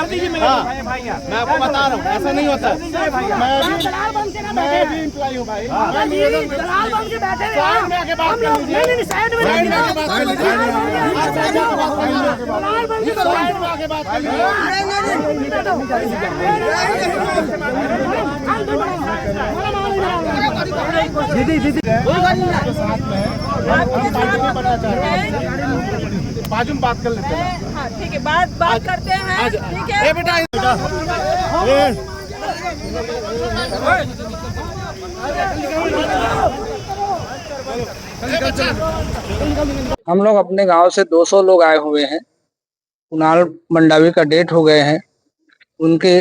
कर दीजिए मेरे को। मैं आपको बता रहा हूँ, ऐसा नहीं होता। मैं भी एम्प्लॉय हूँ भाई। दलाल बन के बैठे हैं। साइड में आके बात कर लीजिए। नहीं, साइड में साइड में आके बात कर लीजिए। दलाल बन के साइड में आके बात कर दीदी दीदी साथ में हम पार्टी में बनना चाह रहे हैं। बाजू में बात कर लेते हैं। हाँ ठीक है, बात करते हैं। ठीक है बेटा हम लोग अपने गांव से 200 लोग आए हुए हैं। कुणाल मंडावी का डेथ हो गए हैं। उनके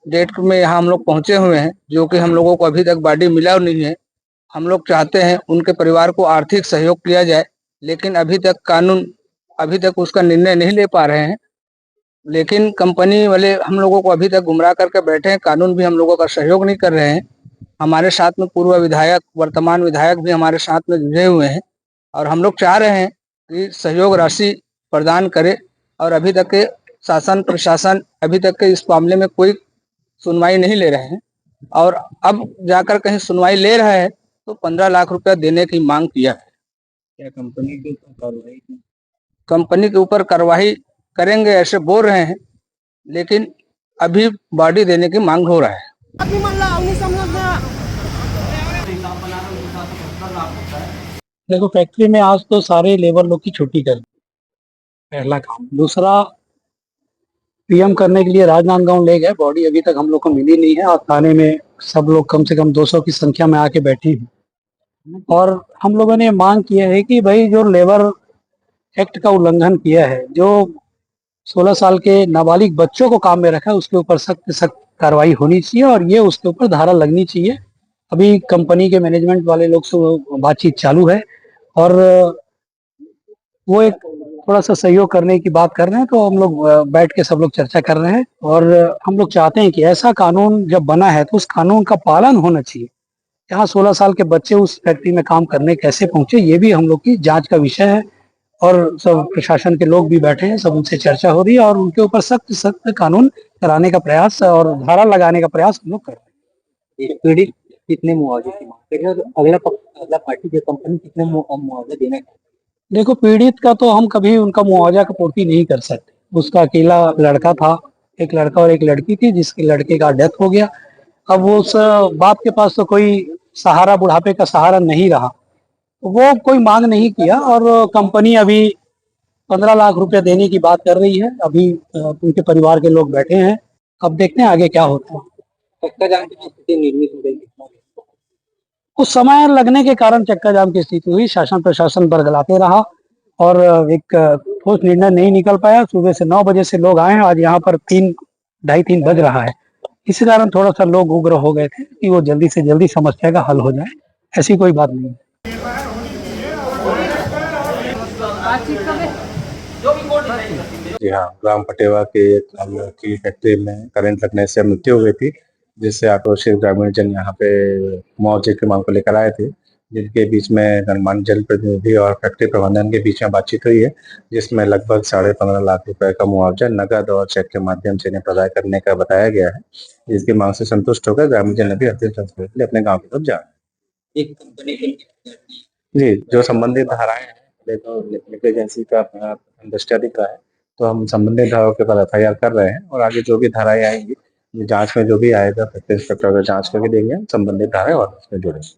डेथ में यहाँ हम लोग पहुंचे हुए हैं, जो कि हम लोगों को अभी तक बॉडी मिला नहीं है। हम लोग चाहते हैं उनके परिवार को आर्थिक सहयोग किया जाए, लेकिन अभी तक उसका निर्णय नहीं ले पा रहे हैं। लेकिन कंपनी वाले हम लोगों को अभी तक गुमराह करके बैठे हैं। कानून भी हम लोगों का सहयोग नहीं कर रहे हैं। हमारे साथ में पूर्व विधायक, वर्तमान विधायक भी हमारे साथ में जुड़े हुए हैं और हम लोग चाह रहे हैं कि सहयोग राशि प्रदान करे। और अभी तक के शासन प्रशासन अभी तक के इस मामले में कोई सुनवाई नहीं ले रहे हैं, और अब जाकर कहीं सुनवाई ले रहा है तो 15 लाख रुपया देने की मांग किया है। क्या कंपनी के ऊपर कार्रवाई करेंगे ऐसे बोल रहे हैं, लेकिन अभी बॉडी देने की मांग हो रहा है। देखो, फैक्ट्री में आज तो सारे लेबर लोग की छुट्टी कर दी, पहला काम। दूसरा, पीएम करने के लिए राजनांदगांव ले गए, बॉडी अभी तक हम लोग को मिली नहीं है। और थाने में सब लोग कम से कम 200 की संख्या में आके बैठी है। और हम लोगों ने मांग किया है कि भाई जो लेबर एक्ट का उल्लंघन किया है, जो 16 साल के नाबालिग बच्चों को काम में रखा है, उसके ऊपर सख्त सख्त कार्रवाई होनी चाहिए और ये उसके ऊपर धारा लगनी चाहिए। अभी कंपनी के मैनेजमेंट वाले लोग से बातचीत चालू है और वो एक थोड़ा सा सहयोग करने की बात कर रहे हैं। तो हम लोग बैठ के सब लोग चर्चा कर रहे हैं और हम लोग चाहते हैं कि ऐसा कानून जब बना है तो उस कानून का पालन होना चाहिए। यहाँ 16 साल के बच्चे उस फैक्ट्री में काम करने कैसे पहुंचे, ये भी हम लोग की जांच का विषय है। और सब प्रशासन के लोग भी बैठे हैं, सब उनसे चर्चा हो रही है और उनके ऊपर सख्त सख्त कानून कराने का प्रयास और धारा लगाने का प्रयास हम लोग कर रहे हैं। पीड़ित कितने मुआवजे की मांग कर रहे हैं, अगला पार्टी की कंपनी कितने मुआवजा देना है? देखो, पीड़ित का तो हम कभी उनका मुआवजा का पूर्ति नहीं कर सकते। उसका अकेला लड़का था, एक लड़का और एक लड़की थी, जिसके लड़के का डेथ हो गया। अब वो उस बाप के पास तो कोई सहारा, बुढ़ापे का सहारा नहीं रहा, वो कोई मांग नहीं किया। और कंपनी अभी 15 लाख रुपए देने की बात कर रही है। अभी उनके परिवार के लोग बैठे हैं, अब देखते हैं आगे क्या होता है। चक्का जाम की स्थिति निर्मित हो गई, कुछ समय लगने के कारण चक्का जाम की स्थिति हुई। शासन प्रशासन बरगलाते रहा और एक ठोस निर्णय नहीं निकल पाया। सुबह से 9 बजे से लोग आए हैं, आज यहाँ पर 2:30-3 बज रहा है। इसी कारण थोड़ा सा लोग उग्र हो गए थे कि वो जल्दी से जल्दी समस्या का हल हो जाए। ऐसी कोई बात नहीं है। जी हाँ, ग्राम पटेवा की फैक्ट्री में करंट लगने से मृत्यु हुई थी, जिससे आक्रोशित ग्रामीण जन यहाँ पे मुआवजे की मांग को लेकर आए थे, जिनके बीच में गणमान्य जनप्रतिनिधि और फैक्ट्री प्रबंधन के बीच में बातचीत हुई है, जिसमें लगभग 15.5 लाख रुपए का मुआवजा नकद और चेक के माध्यम से इन्हें प्रदान करने का बताया गया है। इसकी मांग से संतुष्ट होकर ग्रामीण जन अभी अंतिम संस्कार के लिए अपने गाँव की तरफ जा रहे हैं। जी, जो संबंधित धाराएं हैं, नेग्लिजेंसी का दृष्टिया दिख रहा है, तो हम संबंधित धाराओं के ऊपर FIR कर रहे हैं और आगे जो भी धाराएं आएंगी, जांच में जो भी आएगा फैक्ट्री इंस्पेक्टर जांच करके देंगे, संबंधित धाराएं और उसमें जुड़ेंगे।